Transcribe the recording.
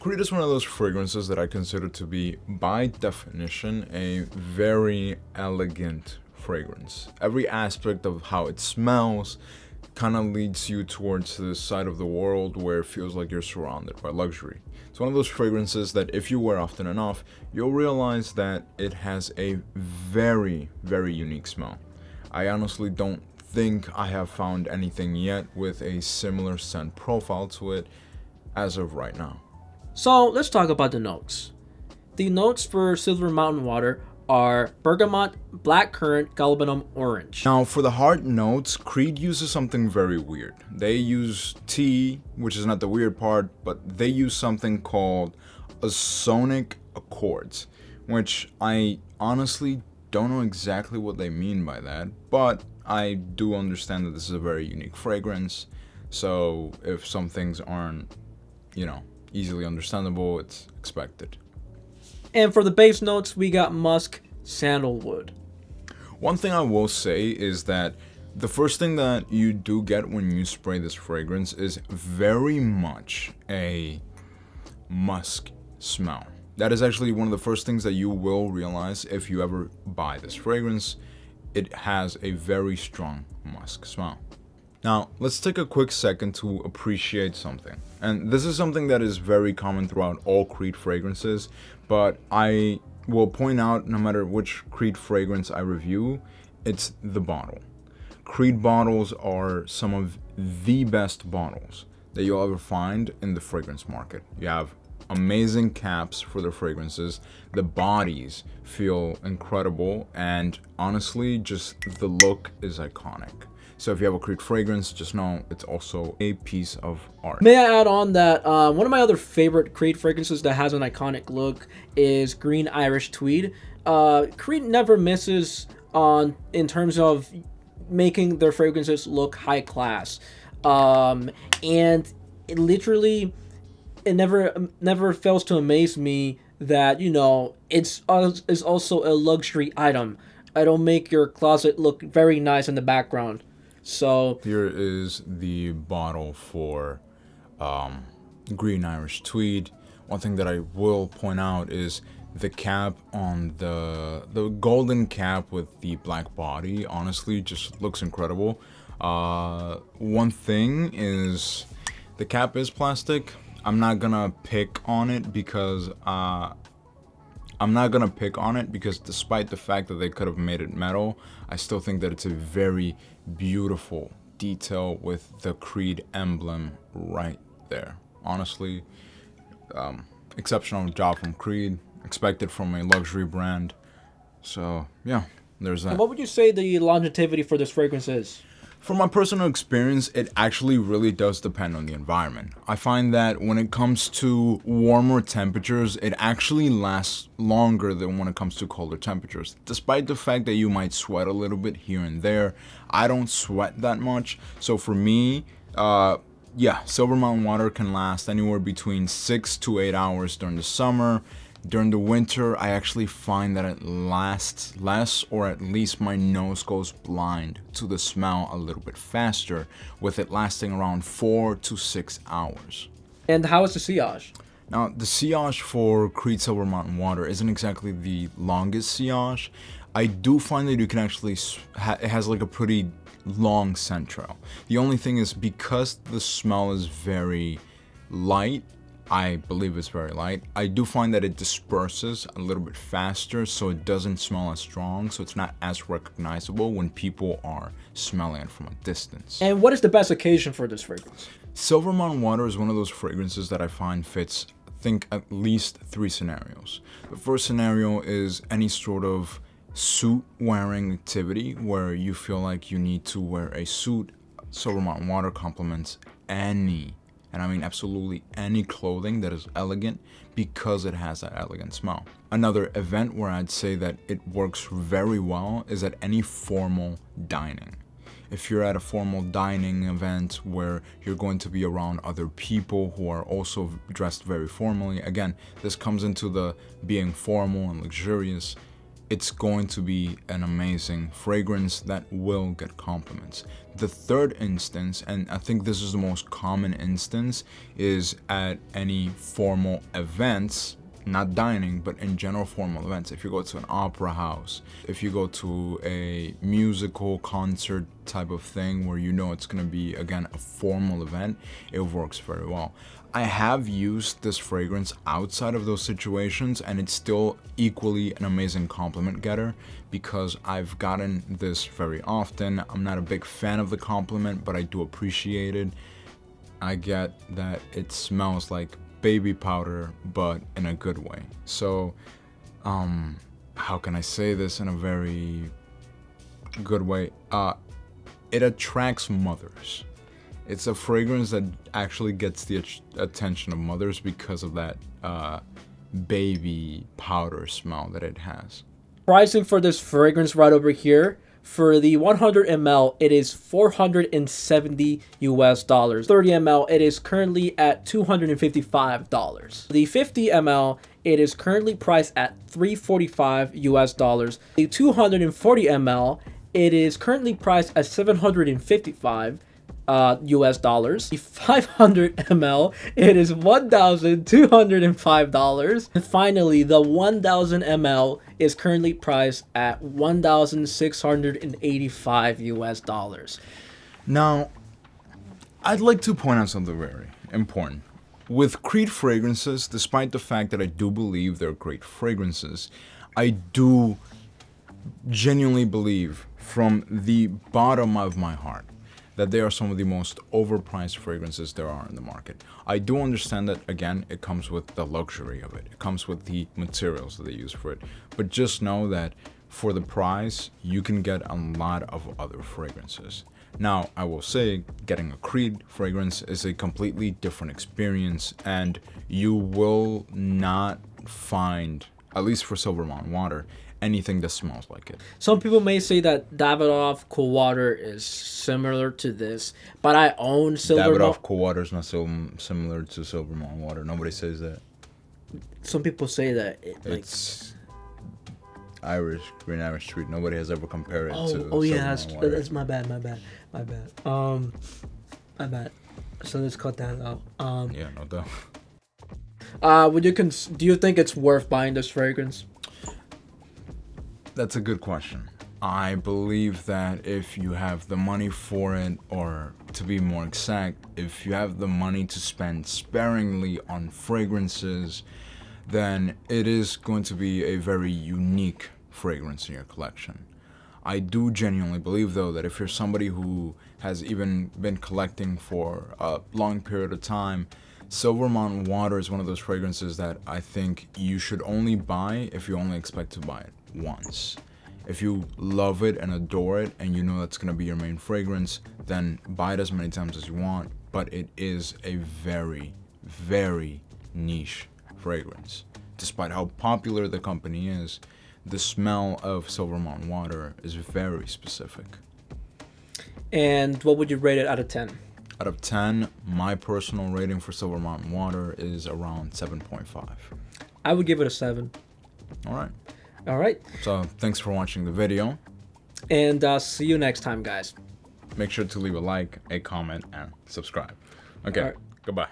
Creed is one of those fragrances that I consider to be, by definition, a very elegant fragrance. Every aspect of how it smells kind of leads you towards this side of the world where it feels like you're surrounded by luxury. It's one of those fragrances that if you wear often enough, you'll realize that it has a very, very unique smell. I honestly don't think I have found anything yet with a similar scent profile to it as of right now. So let's talk about the notes. The notes for Silver Mountain Water are bergamot, blackcurrant, galbanum, orange. Now, for the hard notes, Creed uses something very weird. They use tea, which is not the weird part, but they use something called sonic accords, which I honestly don't know exactly what they mean by that, but I do understand that this is a very unique fragrance. So if some things aren't, easily understandable, it's expected. And for the base notes, we got musk, sandalwood. One thing I will say is that the first thing that you do get when you spray this fragrance is very much a musk smell. That is actually one of the first things that you will realize if you ever buy this fragrance. It has a very strong musk smell. Now, let's take a quick second to appreciate something. And this is something that is very common throughout all Creed fragrances, but I will point out no matter which Creed fragrance I review, it's the bottle. Creed bottles are some of the best bottles that you'll ever find in the fragrance market. You have amazing caps for their fragrances. The bodies feel incredible, and honestly, just the look is iconic. So if you have a Creed fragrance, just know it's also a piece of art. May I add on that one of my other favorite Creed fragrances that has an iconic look is Green Irish Tweed. Creed never misses in terms of making their fragrances look high class. And it literally, it never fails to amaze me that, it's also a luxury item. It'll make your closet look very nice in the background. So here is the bottle for Green Irish Tweed. One thing that I will point out is the cap on the golden cap with the black body. Honestly, just looks incredible. One thing is the cap is plastic. I'm not gonna pick on it because despite the fact that they could have made it metal, I still think that it's a very beautiful detail with the Creed emblem right there. Honestly, exceptional job from Creed, expected from a luxury brand. So yeah, there's that. And what would you say the longevity for this fragrance is? From my personal experience, it actually really does depend on the environment. I find that when it comes to warmer temperatures, it actually lasts longer than when it comes to colder temperatures. Despite the fact that you might sweat a little bit here and there, I don't sweat that much. So for me, Silver Mountain Water can last anywhere between 6 to 8 hours during the summer. During the winter, I actually find that it lasts less, or at least my nose goes blind to the smell a little bit faster, with it lasting around 4 to 6 hours. And how is the sillage? Now, the sillage for Creed Silver Mountain Water isn't exactly the longest sillage. I do find that you can actually, it has like a pretty long scent trail. The only thing is, because the smell is very light, I believe it's very light, I do find that it disperses a little bit faster, so it doesn't smell as strong, so it's not as recognizable when people are smelling it from a distance. And what is the best occasion for this fragrance? Silver Mountain Water is one of those fragrances that I find fits, think, at least 3 scenarios. The first scenario is any sort of suit wearing activity where you feel like you need to wear a suit. Silver Mountain Water complements any, and I mean absolutely any, clothing that is elegant because it has that elegant smell. Another event where I'd say that it works very well is at any formal dining. If you're at a formal dining event where you're going to be around other people who are also dressed very formally, again, this comes into the being formal and luxurious, it's going to be an amazing fragrance that will get compliments. The third instance, and I think this is the most common instance, is at any formal events, not dining, but in general formal events. If you go to an opera house, if you go to a musical concert type of thing where you know it's going to be, again, a formal event, it works very well. I have used this fragrance outside of those situations, and it's still equally an amazing compliment getter because I've gotten this very often. I'm not a big fan of the compliment, but I do appreciate it. I get that it smells like baby powder, but in a good way. So, how can I say this in a very good way? It attracts mothers. It's a fragrance that actually gets the attention of mothers because of that baby powder smell that it has. Pricing for this fragrance right over here. For the 100 ml, it is $470 US. 30 ml, it is currently at $255. The 50 ml, it is currently priced at $345 US. The 240 ml, it is currently priced at $755 US dollars. The 500 ml, it is $1,205. And finally, the 1000 ml is currently priced at $1,685 US dollars. Now, I'd like to point out something very important. With Creed fragrances, despite the fact that I do believe they're great fragrances, I do genuinely believe from the bottom of my heart that they are some of the most overpriced fragrances there are in the market. I do understand that, again, it comes with the luxury of it. It comes with the materials that they use for it. But just know that for the price, you can get a lot of other fragrances. Now, I will say, getting a Creed fragrance is a completely different experience, and you will not find, at least for Silver Mountain Water, anything that smells like it. Some people may say that Davidoff Cool Water is similar to this, but I own Davidoff Cool Water is not so similar to Silver Mountain Water. Nobody says that. Some people say that it's Green Irish Street. Nobody has ever compared it to. Oh yeah, Silver that's my bad. My bad. So let's cut that out. Yeah, no doubt. Do you think it's worth buying this fragrance? That's a good question. I believe that if you have the money for it, or to be more exact, if you have the money to spend sparingly on fragrances, then it is going to be a very unique fragrance in your collection. I do genuinely believe, though, that if you're somebody who has even been collecting for a long period of time, Silver Mountain Water is one of those fragrances that I think you should only buy if you only expect to buy it once. If you love it and adore it and you know that's going to be your main fragrance, then buy it as many times as you want. But it is a very, very niche fragrance. Despite how popular the company is, the smell of Silver Mountain Water is very specific. And what would you rate it out of 10? Out of 10, my personal rating for Silver Mountain Water is around 7.5. I would give it a 7. All right. So thanks for watching the video. And see you next time, guys. Make sure to leave a like, a comment, and subscribe. Okay, right. Goodbye.